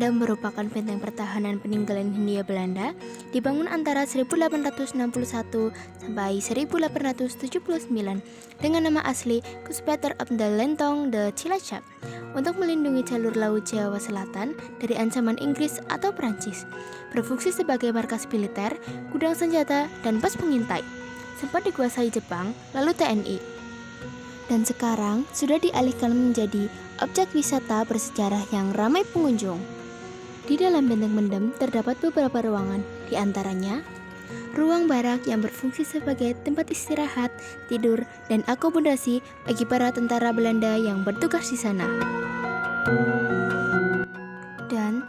Bendem merupakan benteng pertahanan peninggalan Hindia Belanda, dibangun antara 1861 sampai 1879 dengan nama asli Kustvater op de Lentong de Cilacap untuk melindungi jalur laut Jawa Selatan dari ancaman Inggris atau Prancis. Berfungsi sebagai markas militer, gudang senjata, dan pos pengintai. Sempat dikuasai Jepang, lalu TNI. Dan sekarang sudah dialihkan menjadi objek wisata bersejarah yang ramai pengunjung. Di dalam benteng Bendem terdapat beberapa ruangan, di antaranya ruang barak yang berfungsi sebagai tempat istirahat, tidur, dan akomodasi bagi para tentara Belanda yang bertugas di sana. Dan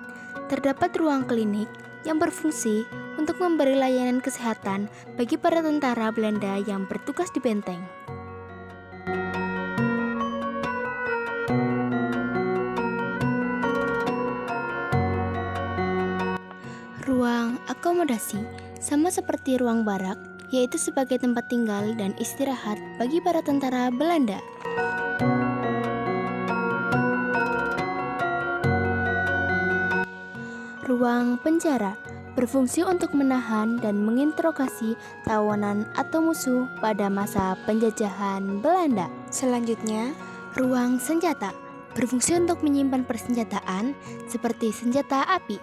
terdapat ruang klinik yang berfungsi untuk memberi layanan kesehatan bagi para tentara Belanda yang bertugas di benteng. Ruang akomodasi sama seperti ruang barak, yaitu sebagai tempat tinggal dan istirahat bagi para tentara Belanda. Ruang penjara berfungsi untuk menahan dan menginterogasi tawanan atau musuh pada masa penjajahan Belanda. Selanjutnya, ruang senjata berfungsi untuk menyimpan persenjataan seperti senjata api.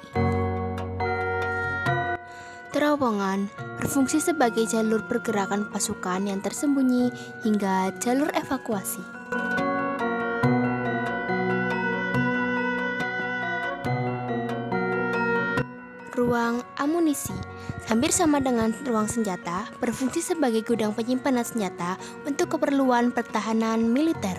Terowongan berfungsi sebagai jalur pergerakan pasukan yang tersembunyi hingga jalur evakuasi. Ruang amunisi hampir sama dengan ruang senjata, berfungsi sebagai gudang penyimpanan senjata untuk keperluan pertahanan militer.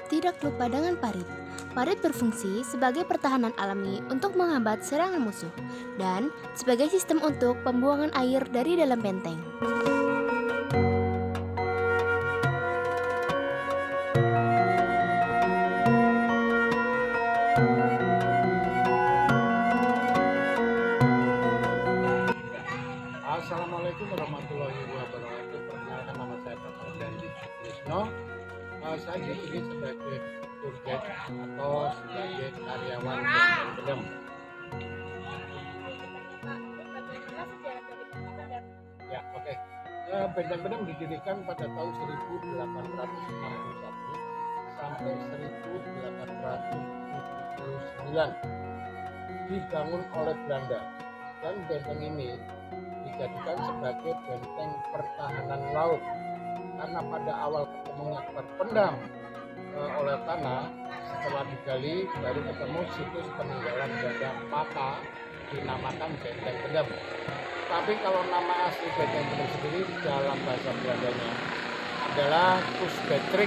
Tidak lupa dengan parit. Parit berfungsi sebagai pertahanan alami untuk menghambat serangan musuh dan sebagai sistem untuk pembuangan air dari dalam benteng. Assalamualaikum warahmatullahi wabarakatuh. Perkenalkan, nama saya Pak Dandi Sutrisno. Saya di sini sebagai tour guide atau sebagai karyawan Benteng Bendem. Ya, oke. Benteng Bendem didirikan pada tahun 1861 sampai 1879. Dibangun oleh Belanda, dan benteng ini dijadikan sebagai benteng pertahanan laut karena pada awal ketemunya berpendam oleh tanah, setelah digali baru ketemu situs peninggalan Belanda, maka dinamakan Benteng Bendem. Tapi kalau nama asli Benteng Bendem sendiri dalam bahasa Belandanya adalah Kustvater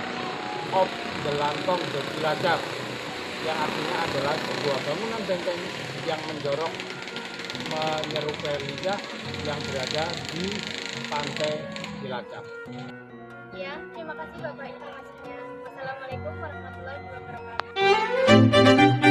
op de Lentong de Cilacap, yang artinya adalah sebuah bangunan benteng yang menjorok menyerupai lidah yang berada di pantai Cilacap. Ya, terima kasih Bapak informasinya. Wassalamualaikum warahmatullahi wabarakatuh.